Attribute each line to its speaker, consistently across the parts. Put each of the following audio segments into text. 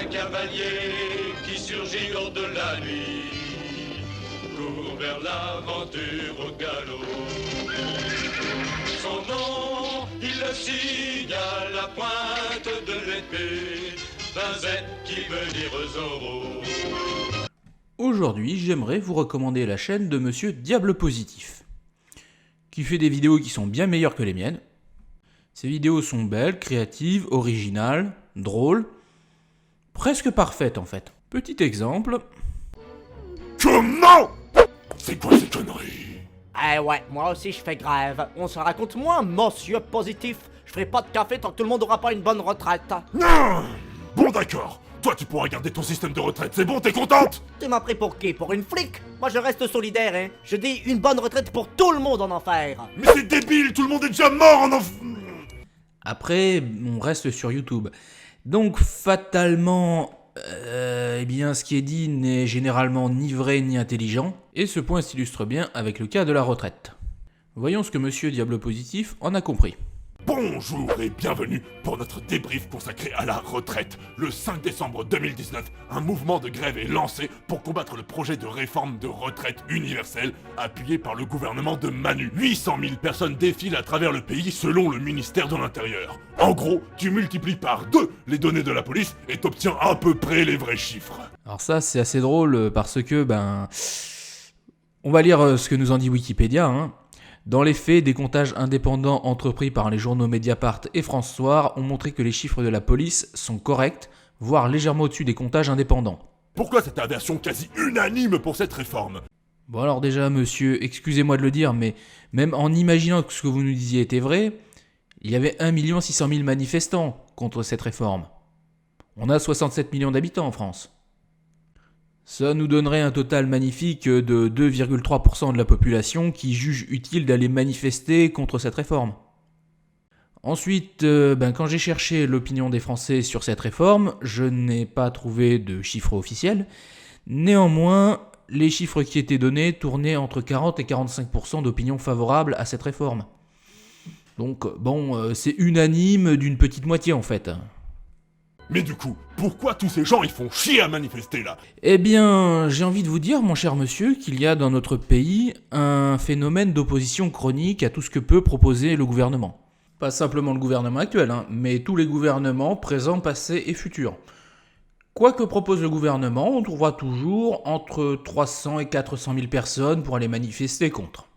Speaker 1: cavalier qui surgit hors de la nuit, court vers l'aventure au galop. Son nom, il le signe à la pointe de l'épée, d'un Z qui veut dire Zorro.
Speaker 2: Aujourd'hui, j'aimerais vous recommander la chaîne de Monsieur Diable Positif, qui fait des vidéos qui sont bien meilleures que les miennes. Ces vidéos sont belles, créatives, originales, drôles, presque parfaites en fait. Petit exemple.
Speaker 3: Comment? C'est quoi ces conneries?
Speaker 4: Eh ouais, moi aussi je fais grève. On se raconte moins, monsieur Positif. Je ferai pas de café tant que tout le monde aura pas une bonne retraite.
Speaker 3: Non. Bon d'accord. Toi tu pourras garder ton système de retraite, c'est bon, t'es contente?
Speaker 4: Tu m'as pris pour qui? Pour une flic? Moi je reste solidaire, hein. Je dis une bonne retraite pour tout le monde en enfer.
Speaker 3: Mais c'est débile, tout le monde est déjà mort en
Speaker 2: Après, on reste sur YouTube. Donc fatalement, eh bien, ce qui est dit n'est généralement ni vrai ni intelligent, et ce point s'illustre bien avec le cas de la retraite. Voyons ce que Monsieur Diable Positif en a compris.
Speaker 3: Bonjour et bienvenue pour notre débrief consacré à la retraite. Le 5 décembre 2019, un mouvement de grève est lancé pour combattre le projet de réforme de retraite universelle appuyé par le gouvernement de Manu. 800 000 personnes défilent à travers le pays selon le ministère de l'Intérieur. En gros, tu multiplies par 2 les données de la police et t'obtiens à peu près les vrais chiffres.
Speaker 2: Alors ça, c'est assez drôle parce que, on va lire ce que nous en dit Wikipédia, hein. Dans les faits, des comptages indépendants entrepris par les journaux Mediapart et France Soir ont montré que les chiffres de la police sont corrects, voire légèrement au-dessus des comptages indépendants.
Speaker 3: Pourquoi cette aversion quasi unanime pour cette réforme?
Speaker 2: Bon alors déjà, monsieur, excusez-moi de le dire, mais même en imaginant que ce que vous nous disiez était vrai, il y avait 1 600 000 manifestants contre cette réforme. On a 67 millions d'habitants en France. Ça nous donnerait un total magnifique de 2,3% de la population qui juge utile d'aller manifester contre cette réforme. Ensuite, quand j'ai cherché l'opinion des Français sur cette réforme, je n'ai pas trouvé de chiffres officiels. Néanmoins, les chiffres qui étaient donnés tournaient entre 40 et 45% d'opinion favorable à cette réforme. Donc c'est unanime d'une petite moitié en fait.
Speaker 3: Mais du coup, pourquoi tous ces gens ils font chier à manifester là?
Speaker 2: Eh bien, j'ai envie de vous dire, mon cher monsieur, qu'il y a dans notre pays un phénomène d'opposition chronique à tout ce que peut proposer le gouvernement. Pas simplement le gouvernement actuel, mais tous les gouvernements présents, passés et futurs. Quoi que propose le gouvernement, on trouvera toujours entre 300 et 400 000 personnes pour aller manifester contre.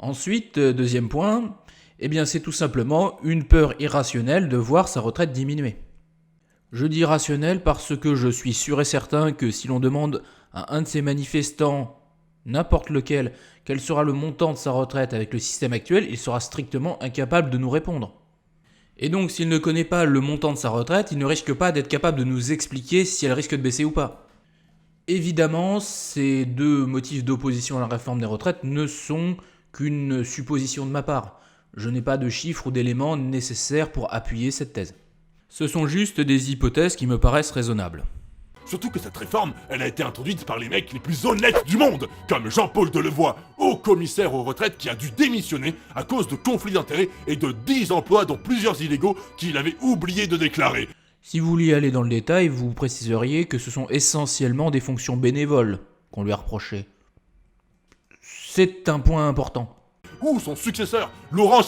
Speaker 2: Ensuite, deuxième point, eh bien c'est tout simplement une peur irrationnelle de voir sa retraite diminuer. Je dis rationnel parce que je suis sûr et certain que si l'on demande à un de ces manifestants, n'importe lequel, quel sera le montant de sa retraite avec le système actuel, il sera strictement incapable de nous répondre. Et donc s'il ne connaît pas le montant de sa retraite, il ne risque pas d'être capable de nous expliquer si elle risque de baisser ou pas. Évidemment, ces deux motifs d'opposition à la réforme des retraites ne sont qu'une supposition de ma part. Je n'ai pas de chiffres ou d'éléments nécessaires pour appuyer cette thèse. Ce sont juste des hypothèses qui me paraissent raisonnables.
Speaker 3: Surtout que cette réforme, elle a été introduite par les mecs les plus honnêtes du monde, comme Jean-Paul Delevoye, haut commissaire aux retraites qui a dû démissionner à cause de conflits d'intérêts et de 10 emplois dont plusieurs illégaux qu'il avait oublié de déclarer.
Speaker 2: Si vous vouliez aller dans le détail, vous préciseriez que ce sont essentiellement des fonctions bénévoles qu'on lui a reprochées. C'est un point important.
Speaker 3: Ou son successeur, Laurent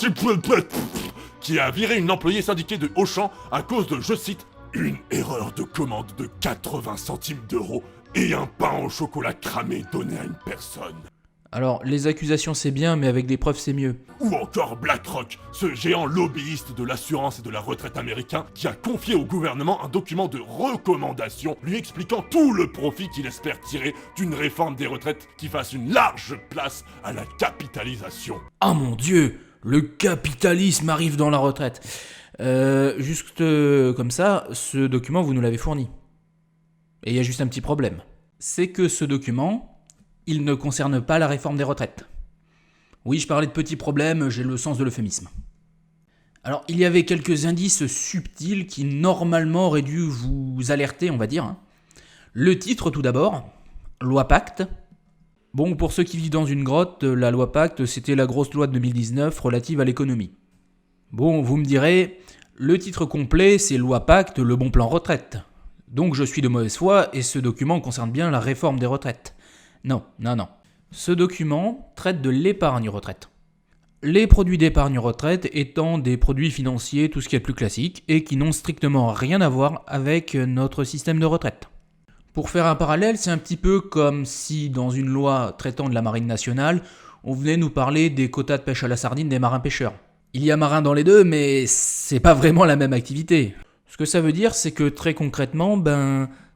Speaker 3: qui a viré une employée syndiquée de Auchan à cause de, je cite, une erreur de commande de 80 centimes d'euros et un pain au chocolat cramé donné à une personne.
Speaker 2: Alors, les accusations c'est bien, mais avec des preuves c'est mieux.
Speaker 3: Ou encore BlackRock, ce géant lobbyiste de l'assurance et de la retraite américain qui a confié au gouvernement un document de recommandation lui expliquant tout le profit qu'il espère tirer d'une réforme des retraites qui fasse une large place à la capitalisation.
Speaker 2: Ah mon Dieu, le capitalisme arrive dans la retraite. Juste comme ça, ce document vous nous l'avez fourni. Et il y a juste un petit problème. C'est que ce document, il ne concerne pas la réforme des retraites. Oui, je parlais de petits problèmes, j'ai le sens de l'euphémisme. Alors, il y avait quelques indices subtils qui normalement auraient dû vous alerter, on va dire. Le titre tout d'abord, Loi Pacte. Bon, pour ceux qui vivent dans une grotte, la loi Pacte, c'était la grosse loi de 2019 relative à l'économie. Bon, vous me direz, le titre complet, c'est Loi Pacte, le bon plan retraite. Donc je suis de mauvaise foi et ce document concerne bien la réforme des retraites. Non. Ce document traite de l'épargne retraite. Les produits d'épargne retraite étant des produits financiers tout ce qui est plus classique et qui n'ont strictement rien à voir avec notre système de retraite. Pour faire un parallèle, c'est un petit peu comme si dans une loi traitant de la marine nationale, on venait nous parler des quotas de pêche à la sardine des marins pêcheurs. Il y a marins dans les deux, mais c'est pas vraiment la même activité. Ce que ça veut dire, c'est que très concrètement,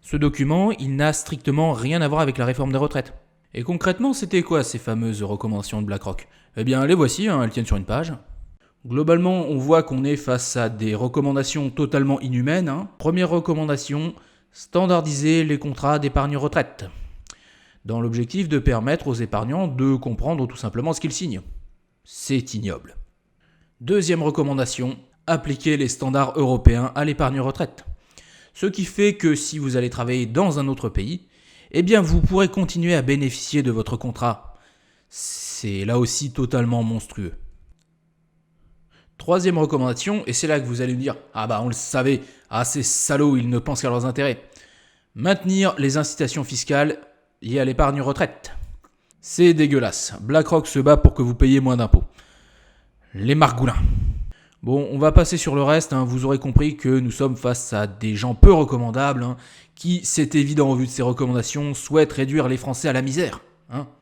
Speaker 2: ce document, il n'a strictement rien à voir avec la réforme des retraites. Et concrètement, c'était quoi ces fameuses recommandations de BlackRock ? Eh bien, les voici, elles tiennent sur une page. Globalement, on voit qu'on est face à des recommandations totalement inhumaines. Première recommandation, standardiser les contrats d'épargne retraite, dans l'objectif de permettre aux épargnants de comprendre tout simplement ce qu'ils signent. C'est ignoble. Deuxième recommandation, appliquer les standards européens à l'épargne retraite. Ce qui fait que si vous allez travailler dans un autre pays, eh bien vous pourrez continuer à bénéficier de votre contrat. C'est là aussi totalement monstrueux. Troisième recommandation, et c'est là que vous allez me dire « Ah bah on le savait, ces salauds, ils ne pensent qu'à leurs intérêts ». Maintenir les incitations fiscales liées à l'épargne retraite. C'est dégueulasse. BlackRock se bat pour que vous payiez moins d'impôts. Les margoulins. Bon, on va passer sur le reste, vous aurez compris que nous sommes face à des gens peu recommandables, qui, c'est évident au vu de ces recommandations, souhaitent réduire les Français à la misère.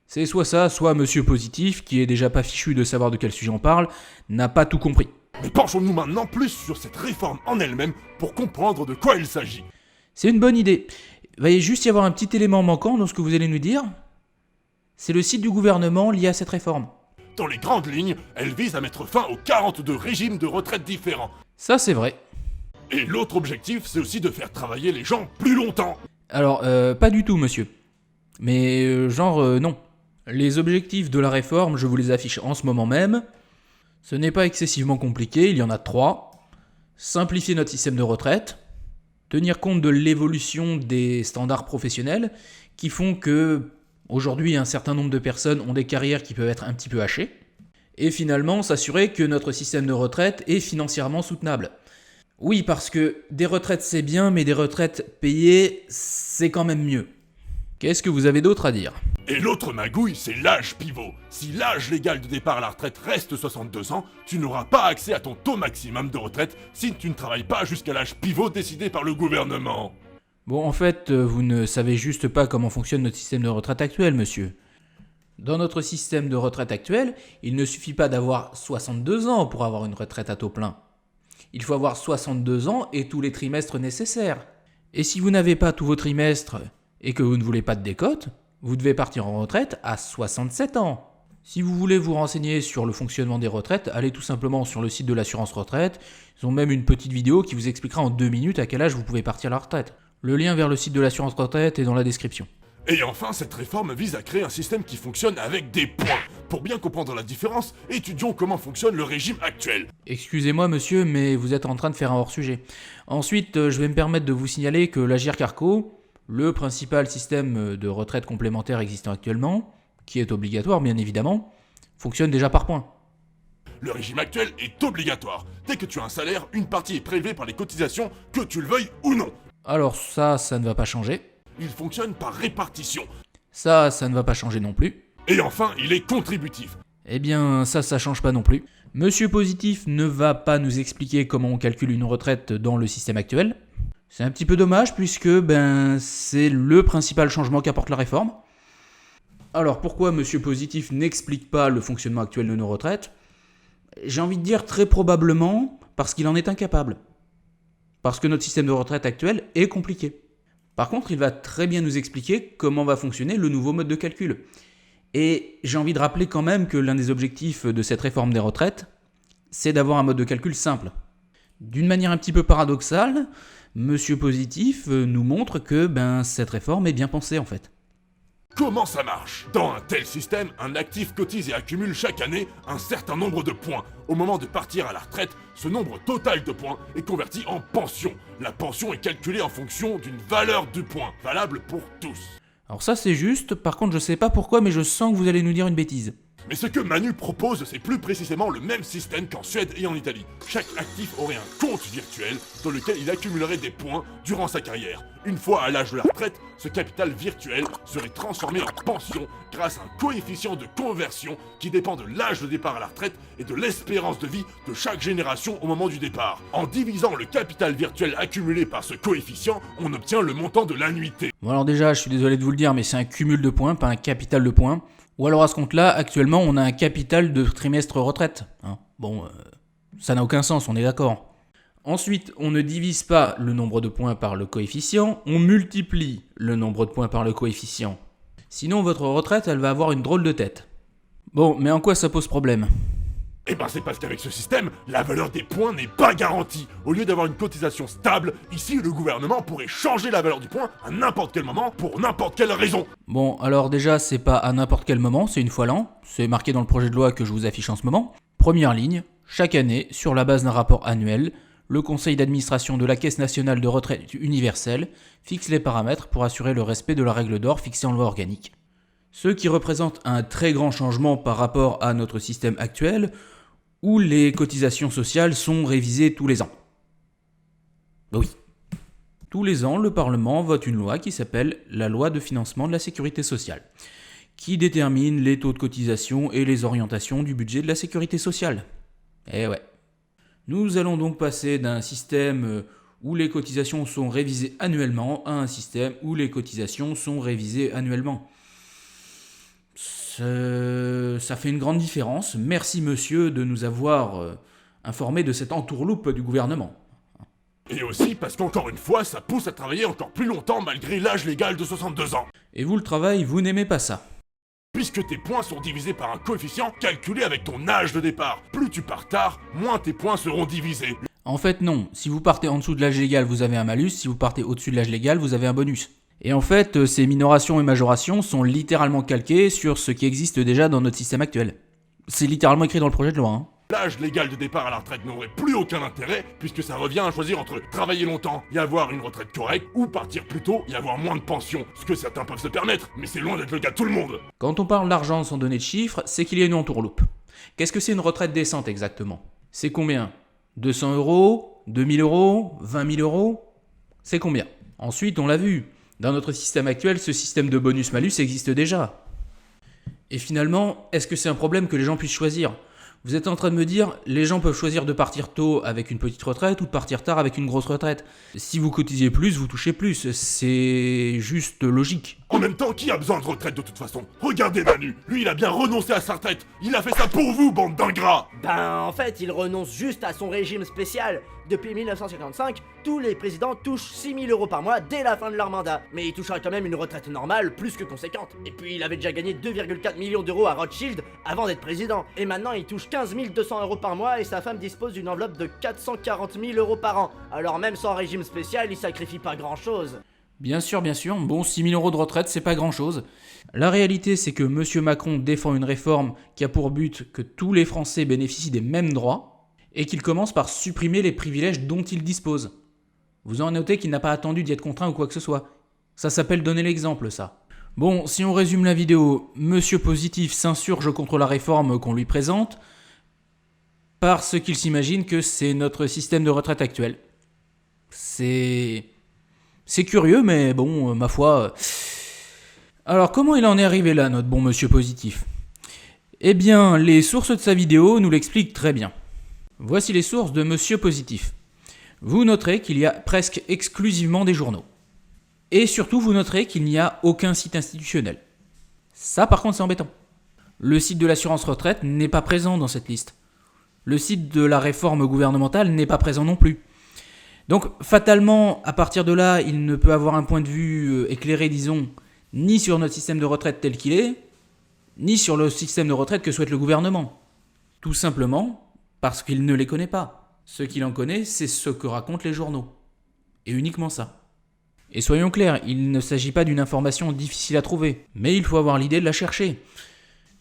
Speaker 2: C'est soit ça, soit Monsieur Positif, qui est déjà pas fichu de savoir de quel sujet on parle, n'a pas tout compris.
Speaker 3: Mais penchons-nous maintenant plus sur cette réforme en elle-même pour comprendre de quoi il s'agit.
Speaker 2: C'est une bonne idée. Il va y juste y avoir un petit élément manquant dans ce que vous allez nous dire. C'est le site du gouvernement lié à cette réforme.
Speaker 3: Dans les grandes lignes, elle vise à mettre fin aux 42 régimes de retraite différents.
Speaker 2: Ça, c'est vrai.
Speaker 3: Et l'autre objectif, c'est aussi de faire travailler les gens plus longtemps.
Speaker 2: Alors, pas du tout, monsieur. Mais non. Les objectifs de la réforme, je vous les affiche en ce moment même. Ce n'est pas excessivement compliqué, il y en a 3. Simplifier notre système de retraite. Tenir compte de l'évolution des standards professionnels qui font que aujourd'hui, un certain nombre de personnes ont des carrières qui peuvent être un petit peu hachées. Et finalement, s'assurer que notre système de retraite est financièrement soutenable. Oui, parce que des retraites c'est bien, mais des retraites payées, c'est quand même mieux. Qu'est-ce que vous avez d'autre à dire ?
Speaker 3: Et l'autre magouille, c'est l'âge pivot. Si l'âge légal de départ à la retraite reste 62 ans, tu n'auras pas accès à ton taux maximum de retraite si tu ne travailles pas jusqu'à l'âge pivot décidé par le gouvernement.
Speaker 2: Bon, en fait, vous ne savez juste pas comment fonctionne notre système de retraite actuel, monsieur. Dans notre système de retraite actuel, il ne suffit pas d'avoir 62 ans pour avoir une retraite à taux plein. Il faut avoir 62 ans et tous les trimestres nécessaires. Et si vous n'avez pas tous vos trimestres et que vous ne voulez pas de décote, vous devez partir en retraite à 67 ans. Si vous voulez vous renseigner sur le fonctionnement des retraites, allez tout simplement sur le site de l'assurance retraite. Ils ont même une petite vidéo qui vous expliquera en 2 minutes à quel âge vous pouvez partir à la retraite. Le lien vers le site de l'assurance retraite est dans la description.
Speaker 3: Et enfin, cette réforme vise à créer un système qui fonctionne avec des points. Pour bien comprendre la différence, étudions comment fonctionne le régime actuel.
Speaker 2: Excusez-moi monsieur, mais vous êtes en train de faire un hors-sujet. Ensuite, je vais me permettre de vous signaler que l'Agirc Arrco, le principal système de retraite complémentaire existant actuellement, qui est obligatoire bien évidemment, fonctionne déjà par points.
Speaker 3: Le régime actuel est obligatoire. Dès que tu as un salaire, une partie est prélevée par les cotisations, que tu le veuilles ou non.
Speaker 2: Alors ça ne va pas changer.
Speaker 3: Il fonctionne par répartition.
Speaker 2: Ça ne va pas changer non plus.
Speaker 3: Et enfin, il est contributif.
Speaker 2: Eh bien, ça change pas non plus. Monsieur Positif ne va pas nous expliquer comment on calcule une retraite dans le système actuel. C'est un petit peu dommage puisque c'est le principal changement qu'apporte la réforme. Alors pourquoi Monsieur Positif n'explique pas le fonctionnement actuel de nos retraites ? J'ai envie de dire très probablement parce qu'il en est incapable. Parce que notre système de retraite actuel est compliqué. Par contre, il va très bien nous expliquer comment va fonctionner le nouveau mode de calcul. Et j'ai envie de rappeler quand même que l'un des objectifs de cette réforme des retraites, c'est d'avoir un mode de calcul simple. D'une manière un petit peu paradoxale, Monsieur Positif nous montre que cette réforme est bien pensée en fait.
Speaker 3: Comment ça marche ? Dans un tel système, un actif cotise et accumule chaque année un certain nombre de points. Au moment de partir à la retraite, ce nombre total de points est converti en pension. La pension est calculée en fonction d'une valeur du point, valable pour tous.
Speaker 2: Alors ça c'est juste, par contre je sais pas pourquoi mais je sens que vous allez nous dire une bêtise.
Speaker 3: Mais ce que Manu propose, c'est plus précisément le même système qu'en Suède et en Italie. Chaque actif aurait un compte virtuel dans lequel il accumulerait des points durant sa carrière. Une fois à l'âge de la retraite, ce capital virtuel serait transformé en pension grâce à un coefficient de conversion qui dépend de l'âge de départ à la retraite et de l'espérance de vie de chaque génération au moment du départ. En divisant le capital virtuel accumulé par ce coefficient, on obtient le montant de l'annuité.
Speaker 2: Bon alors déjà, je suis désolé de vous le dire, mais c'est un cumul de points, pas un capital de points. Ou alors à ce compte-là, actuellement, on a un capital de trimestre retraite. Hein. Bon, ça n'a aucun sens, on est d'accord. Ensuite, on ne divise pas le nombre de points par le coefficient, on multiplie le nombre de points par le coefficient. Sinon, votre retraite, elle va avoir une drôle de tête. Bon, mais en quoi ça pose problème ?
Speaker 3: Eh ben c'est parce qu'avec ce système, la valeur des points n'est pas garantie. Au lieu d'avoir une cotisation stable, ici le gouvernement pourrait changer la valeur du point à n'importe quel moment pour n'importe quelle raison.
Speaker 2: Bon, alors déjà, c'est pas à n'importe quel moment, c'est une fois l'an. C'est marqué dans le projet de loi que je vous affiche en ce moment. Première ligne, chaque année, sur la base d'un rapport annuel, le conseil d'administration de la Caisse nationale de retraite universelle fixe les paramètres pour assurer le respect de la règle d'or fixée en loi organique. Ce qui représente un très grand changement par rapport à notre système actuel, où les cotisations sociales sont révisées tous les ans. Ben oui. Tous les ans, le Parlement vote une loi qui s'appelle la loi de financement de la sécurité sociale, qui détermine les taux de cotisation et les orientations du budget de la sécurité sociale. Eh ouais. Nous allons donc passer d'un système où les cotisations sont révisées annuellement à un système où les cotisations sont révisées annuellement. Ça fait une grande différence. Merci monsieur de nous avoir informés de cette entourloupe du gouvernement.
Speaker 3: Et aussi parce qu'encore une fois, ça pousse à travailler encore plus longtemps malgré l'âge légal de 62 ans.
Speaker 2: Et vous, le travail, vous n'aimez pas ça.
Speaker 3: Puisque tes points sont divisés par un coefficient calculé avec ton âge de départ. Plus tu pars tard, moins tes points seront divisés.
Speaker 2: En fait, non. Si vous partez en dessous de l'âge légal, vous avez un malus. Si vous partez au-dessus de l'âge légal, vous avez un bonus. Et en fait, ces minorations et majorations sont littéralement calquées sur ce qui existe déjà dans notre système actuel. C'est littéralement écrit dans le projet de loi, hein.
Speaker 3: L'âge légal de départ à la retraite n'aurait plus aucun intérêt, puisque ça revient à choisir entre travailler longtemps et avoir une retraite correcte, ou partir plus tôt et avoir moins de pension, ce que certains peuvent se permettre, mais c'est loin d'être le cas de tout le monde.
Speaker 2: Quand on parle d'argent sans donner de chiffres, c'est qu'il y a une entourloupe. Qu'est-ce que c'est une retraite décente exactement ? C'est combien ? 200 €, 2000 €, 20 000 €? C'est combien ? Ensuite, on l'a vu, dans notre système actuel, ce système de bonus-malus existe déjà. Et finalement, est-ce que c'est un problème que les gens puissent choisir ? Vous êtes en train de me dire, les gens peuvent choisir de partir tôt avec une petite retraite ou de partir tard avec une grosse retraite. Si vous cotisiez plus, vous touchez plus. C'est juste logique.
Speaker 3: En même temps, qui a besoin de retraite de toute façon ? Regardez Manu, lui il a bien renoncé à sa retraite. Il a fait ça pour vous, bande d'ingrats.
Speaker 4: Ben, en fait, il renonce juste à son régime spécial. Depuis 1955, tous les présidents touchent 6 000 € par mois dès la fin de leur mandat. Mais il touchera quand même une retraite normale plus que conséquente. Et puis, il avait déjà gagné 2,4 millions d'euros à Rothschild avant d'être président. Et maintenant, il touche 15 200 € par mois et sa femme dispose d'une enveloppe de 440 000 € par an. Alors même sans régime spécial, il sacrifie pas grand-chose.
Speaker 2: Bien sûr, bon, 6 000 € de retraite, c'est pas grand-chose. La réalité, c'est que M. Macron défend une réforme qui a pour but que tous les Français bénéficient des mêmes droits, et qu'il commence par supprimer les privilèges dont il dispose. Vous en notez qu'il n'a pas attendu d'y être contraint ou quoi que ce soit. Ça s'appelle donner l'exemple, ça. Bon, si on résume la vidéo, Monsieur Positif s'insurge contre la réforme qu'on lui présente, parce qu'il s'imagine que c'est notre système de retraite actuel. C'est curieux, mais bon, ma foi... Alors, comment il en est arrivé là, notre bon Monsieur Positif ? Eh bien, les sources de sa vidéo nous l'expliquent très bien. Voici les sources de Monsieur Positif. Vous noterez qu'il y a presque exclusivement des journaux. Et surtout, vous noterez qu'il n'y a aucun site institutionnel. Ça, par contre, c'est embêtant. Le site de l'assurance retraite n'est pas présent dans cette liste. Le site de la réforme gouvernementale n'est pas présent non plus. Donc, fatalement, à partir de là, il ne peut avoir un point de vue éclairé, disons, ni sur notre système de retraite tel qu'il est, ni sur le système de retraite que souhaite le gouvernement. Tout simplement parce qu'il ne les connaît pas. Ce qu'il en connaît, c'est ce que racontent les journaux. Et uniquement ça. Et soyons clairs, il ne s'agit pas d'une information difficile à trouver, mais il faut avoir l'idée de la chercher.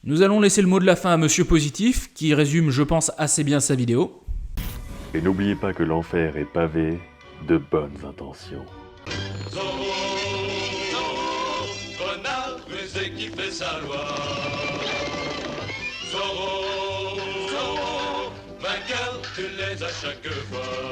Speaker 2: Nous allons laisser le mot de la fin à Monsieur Positif, qui résume, je pense, assez bien sa vidéo.
Speaker 5: Et n'oubliez pas que l'enfer est pavé de bonnes intentions.
Speaker 1: Renard rusé qui fait sa loi. calculés à chaque fois.